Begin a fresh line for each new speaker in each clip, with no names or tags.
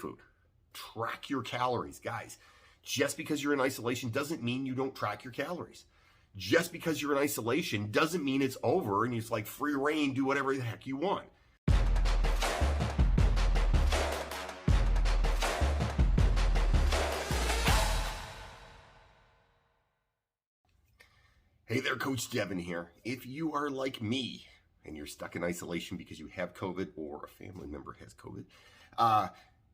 food. Track your calories, guys. Just because you're in isolation doesn't mean you don't track your calories. Just because you're in isolation doesn't mean it's over and it's like free reign, do whatever the heck you want. Hey there, Coach Devin here. If you are like me and you're stuck in isolation because you have COVID or a family member has COVID,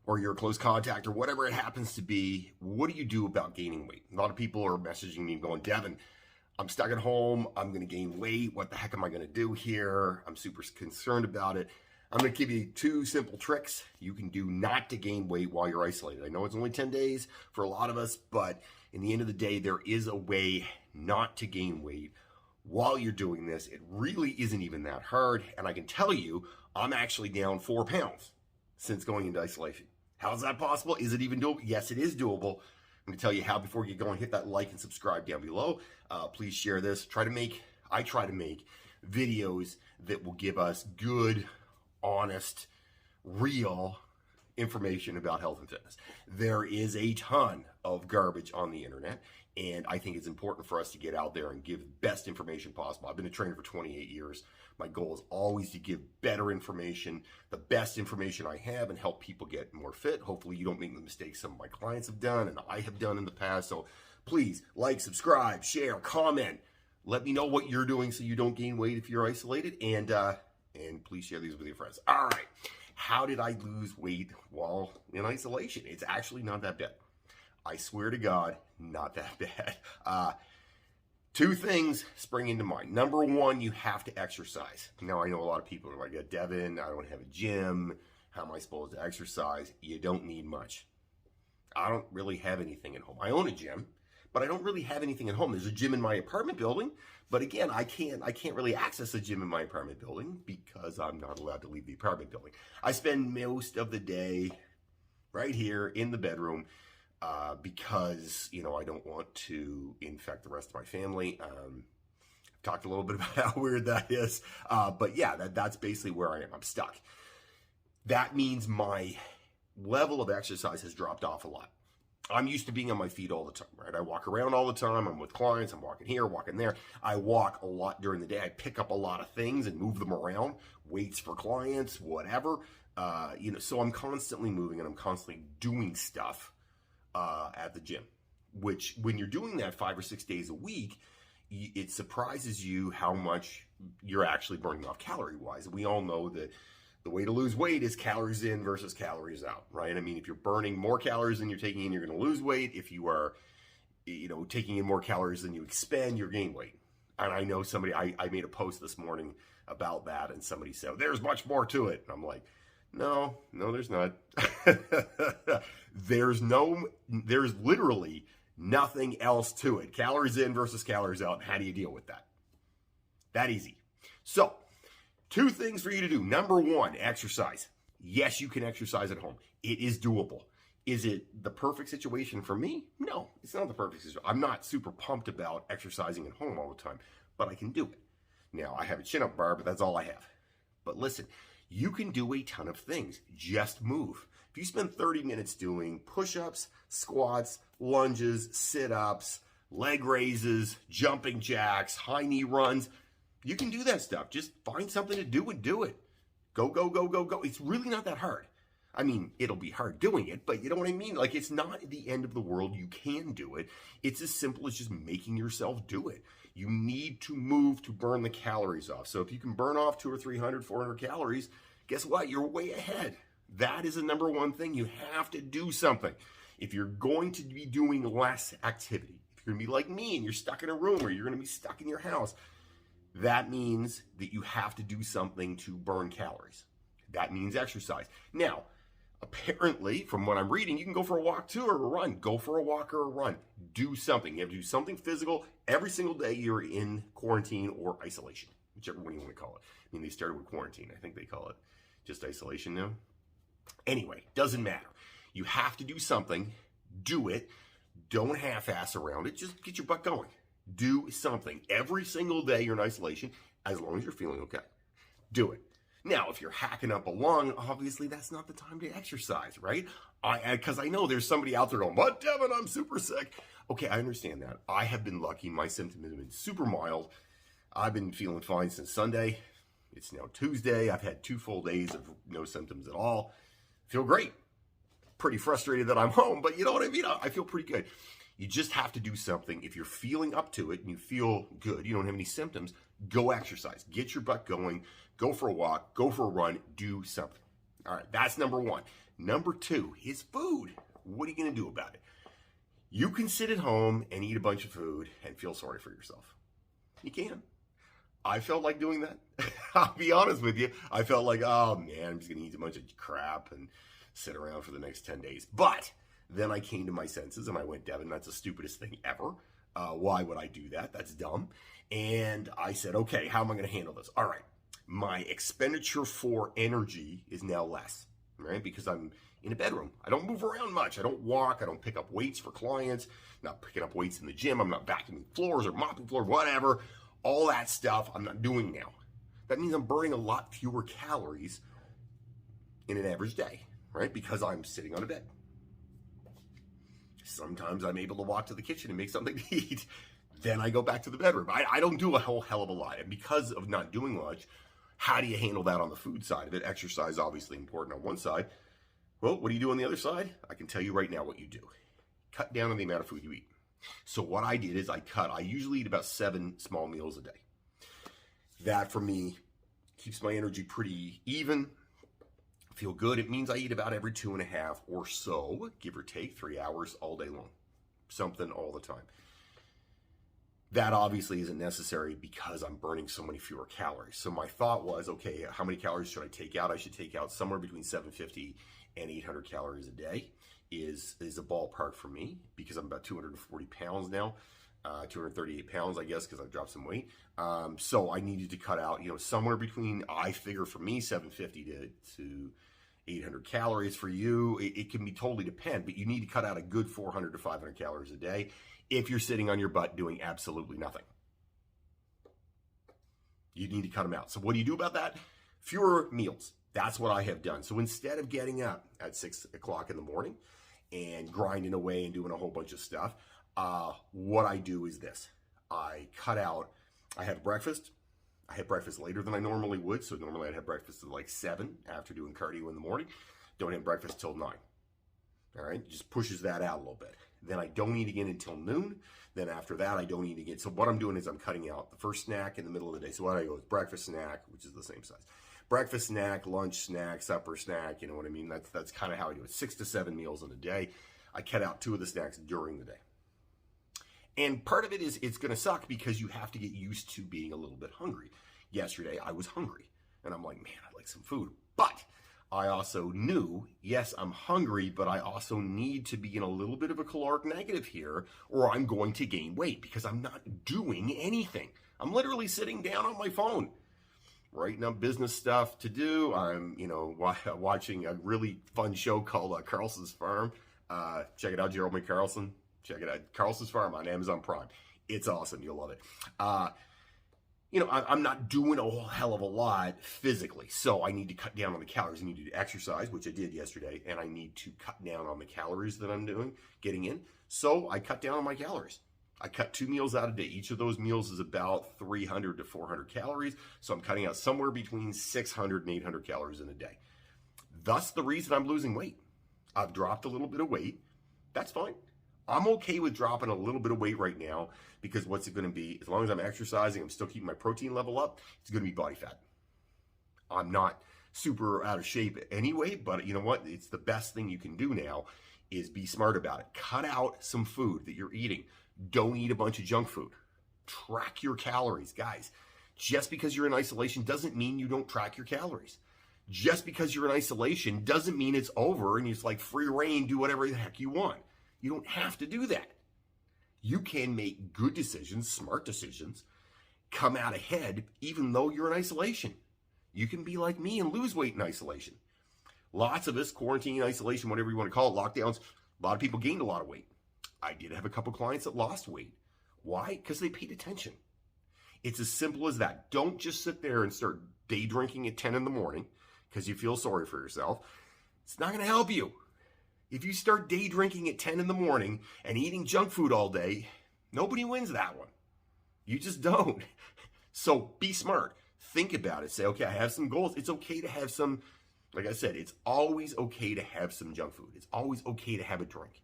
or you're a close contact or whatever it happens to be, what do you do about gaining weight? A lot of people are messaging me going, Devin, I'm stuck at home. I'm going to gain weight. What the heck am I going to do here? I'm super concerned about it. I'm going to give you 2 simple tricks you can do not to gain weight while you're isolated. I know it's only 10 days for a lot of us, but in the end of the day, there is a way not to gain weight while you're doing this. It really isn't even that hard. And I can tell you, I'm actually down 4 pounds since going into isolation. How is that possible? Is it even doable? Yes, it is doable. I'm going to tell you how before you get going. Hit that like and subscribe down below. Please share this. I try to make videos that will give us good, honest, real information about health and fitness. There is a ton of garbage on the internet, and I think it's important for us to get out there and give best information possible. I've been a trainer for 28 years. My goal is always to give better information, the best information I have, and help people get more fit. Hopefully you don't make the mistakes some of my clients have done and I have done in the past. So please like, subscribe, share, comment. Let me know what you're doing so you don't gain weight if you're isolated, and please share these with your friends. All right. How did I lose weight while in isolation? It's actually not that bad. I swear to God, not that bad. 2 things spring into mind. Number 1, you have to exercise. Now, I know a lot of people are like, Devin, I don't have a gym. How am I supposed to exercise? You don't need much. I don't really have anything at home. I own a gym, but I don't really have anything at home. There's a gym in my apartment building, but again, I can't really access a gym in my apartment building because I'm not allowed to leave the apartment building. I spend most of the day right here in the bedroom because, I don't want to infect the rest of my family. I've talked a little bit about how weird that is, but yeah, that's basically where I am. I'm stuck. That means my level of exercise has dropped off a lot. I'm used to being on my feet all the time, right? I walk around all the time. I'm with clients. I'm walking here, walking there. I walk a lot during the day. I pick up a lot of things and move them around, weights for clients, whatever. So I'm constantly moving and I'm constantly doing stuff at the gym, which when you're doing that 5 or 6 days a week, it surprises you how much you're actually burning off calorie-wise. We all know that the way to lose weight is calories in versus calories out, right? I mean, if you're burning more calories than you're taking in, you're going to lose weight. If you are, taking in more calories than you expend, you're gaining weight. And I know I made a post this morning about that, and somebody said, there's much more to it. And I'm like, no, there's not. There's literally nothing else to it. Calories in versus calories out. How do you deal with that? That easy. So, 2 things for you to do. Number 1, exercise. Yes, you can exercise at home. It is doable. Is it the perfect situation for me? No, it's not the perfect situation. I'm not super pumped about exercising at home all the time, but I can do it. Now, I have a chin-up bar, but that's all I have. But listen, you can do a ton of things. Just move. If you spend 30 minutes doing push-ups, squats, lunges, sit-ups, leg raises, jumping jacks, high knee runs, you can do that stuff. Just find something to do and do it. Go, go, go, go, go. It's really not that hard. I mean, it'll be hard doing it, but you know what I mean? Like, it's not the end of the world. You can do it. It's as simple as just making yourself do it. You need to move to burn the calories off. So if you can burn off 200 or 300, 400 calories, guess what? You're way ahead. That is the number 1 thing. You have to do something. If you're going to be doing less activity, if you're going to be like me and you're stuck in a room or you're going to be stuck in your house, that means that you have to do something to burn calories. That means exercise. Now, apparently, from what I'm reading, you can go for a walk too or a run. Go for a walk or a run. Do something. You have to do something physical every single day you're in quarantine or isolation, whichever one you want to call it. I mean, they started with quarantine. I think they call it just isolation now. Anyway, doesn't matter. You have to do something. Do it. Don't half-ass around it. Just get your butt going. Do something. Every single day you're in isolation, as long as you're feeling okay. Do it. Now, if you're hacking up a lung, obviously that's not the time to exercise, right? Because I know there's somebody out there going, "But Devin, I'm super sick." Okay, I understand that. I have been lucky. My symptoms have been super mild. I've been feeling fine since Sunday. It's now Tuesday. I've had 2 full days of no symptoms at all. Feel great. Pretty frustrated that I'm home, but you know what I mean? I feel pretty good. You just have to do something. If you're feeling up to it and you feel good, you don't have any symptoms, go exercise. Get your butt going. Go for a walk. Go for a run. Do something. All right, that's number 1. Number 2 is food. What are you going to do about it? You can sit at home and eat a bunch of food and feel sorry for yourself. You can. I felt like doing that. I'll be honest with you. I felt like, oh man, I'm just going to eat a bunch of crap and sit around for the next 10 days. But then I came to my senses and I went, Devin, that's the stupidest thing ever. Why would I do that? That's dumb. And I said, okay, how am I going to handle this? All right. My expenditure for energy is now less, right? Because I'm in a bedroom. I don't move around much. I don't walk. I don't pick up weights for clients. I'm not picking up weights in the gym. I'm not vacuuming floors or mopping floors, whatever. All that stuff I'm not doing now. That means I'm burning a lot fewer calories in an average day, right? Because I'm sitting on a bed. Sometimes I'm able to walk to the kitchen and make something to eat. Then I go back to the bedroom. I don't do a whole hell of a lot. And because of not doing much, how do you handle that on the food side of it? Exercise, obviously important on one side. Well, what do you do on the other side? I can tell you right now what you do. Cut down on the amount of food you eat. So what I did is I usually eat about 7 small meals a day. That for me keeps my energy pretty even. Feel good. It means I eat about every 2.5 or so, give or take, 3 hours all day long. Something all the time. That obviously isn't necessary because I'm burning so many fewer calories. So my thought was, okay, how many calories should I take out? I should take out somewhere between 750 and 800 calories a day is a ballpark for me because I'm about 240 pounds now, 238 pounds, I guess, because I've dropped some weight. So I needed to cut out, somewhere between, I figure for me, 750 to 800 calories. For you, it can be totally depend, but you need to cut out a good 400 to 500 calories a day if you're sitting on your butt doing absolutely nothing. You need to cut them out. So what do you do about that? Fewer meals. That's what I have done. So instead of getting up at 6 o'clock in the morning and grinding away and doing a whole bunch of stuff, what I do is this. I have breakfast. I have breakfast later than I normally would. So normally I'd have breakfast at like 7 after doing cardio in the morning. Don't have breakfast till 9. All right, just pushes that out a little bit. Then I don't eat again until noon. Then after that, I don't eat again. So what I'm doing is I'm cutting out the first snack in the middle of the day. So what I go is breakfast snack, which is the same size. Breakfast snack, lunch snack, supper snack, you know what I mean? That's kind of how I do it. 6 to 7 meals in a day. I cut out 2 of the snacks during the day. And part of it is it's going to suck because you have to get used to being a little bit hungry. Yesterday, I was hungry. And I'm like, man, I'd like some food. But I also knew, yes, I'm hungry, but I also need to be in a little bit of a caloric negative here or I'm going to gain weight because I'm not doing anything. I'm literally sitting down on my phone, writing up business stuff to do. I'm, watching a really fun show called Carlson's Farm. Check it out, Jeremy Carlson. Check it out, Carlson's Farm on Amazon Prime. It's awesome. You'll love it. I'm not doing a whole hell of a lot physically, so I need to cut down on the calories. I need to do exercise, which I did yesterday, and I need to cut down on the calories that I'm getting in. So I cut down on my calories. I cut 2 meals out a day. Each of those meals is about 300 to 400 calories, so I'm cutting out somewhere between 600 and 800 calories in a day. Thus, the reason I'm losing weight. I've dropped a little bit of weight. That's fine. I'm okay with dropping a little bit of weight right now because what's it going to be? As long as I'm exercising, I'm still keeping my protein level up, it's going to be body fat. I'm not super out of shape anyway, but you know what? It's the best thing you can do now is be smart about it. Cut out some food that you're eating. Don't eat a bunch of junk food. Track your calories, guys. Just because you're in isolation doesn't mean you don't track your calories. Just because you're in isolation doesn't mean it's over and it's like free reign, do whatever the heck you want. You don't have to do that. You can make good decisions, smart decisions, come out ahead even though you're in isolation. You can be like me and lose weight in isolation. Lots of us, quarantine, isolation, whatever you want to call it, lockdowns, a lot of people gained a lot of weight. I did have a couple clients that lost weight. Why? Because they paid attention. It's as simple as that. Don't just sit there and start day drinking at 10 in the morning because you feel sorry for yourself. It's not going to help you. If you start day drinking at 10 in the morning and eating junk food all day, nobody wins that one. You just don't. So be smart. Think about it. Say, okay, I have some goals. It's okay to have some, like I said, it's always okay to have some junk food. It's always okay to have a drink.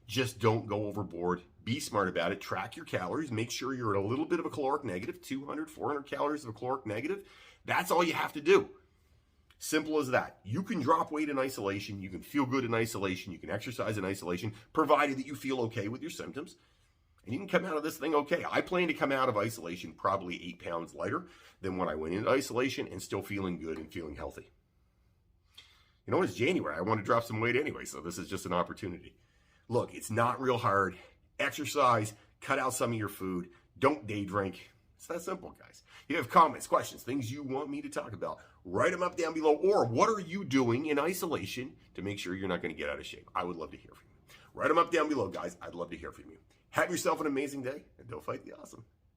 Just don't go overboard. Be smart about it. Track your calories. Make sure you're at a little bit of a caloric negative, 200, 400 calories of a caloric negative. That's all you have to do. Simple as that. You can drop weight in isolation. You can feel good in isolation. You can exercise in isolation, provided that you feel okay with your symptoms. And you can come out of this thing okay. I plan to come out of isolation probably 8 pounds lighter than when I went into isolation, and still feeling good and feeling healthy. You know, it's January. I want to drop some weight anyway, so this is just an opportunity. Look, it's not real hard. Exercise, cut out some of your food, don't day drink. It's that simple, guys. If you have comments, questions, things you want me to talk about, write them up down below. Or what are you doing in isolation to make sure you're not going to get out of shape? I would love to hear from you. Write them up down below, guys. I'd love to hear from you. Have yourself an amazing day, and don't fight the awesome.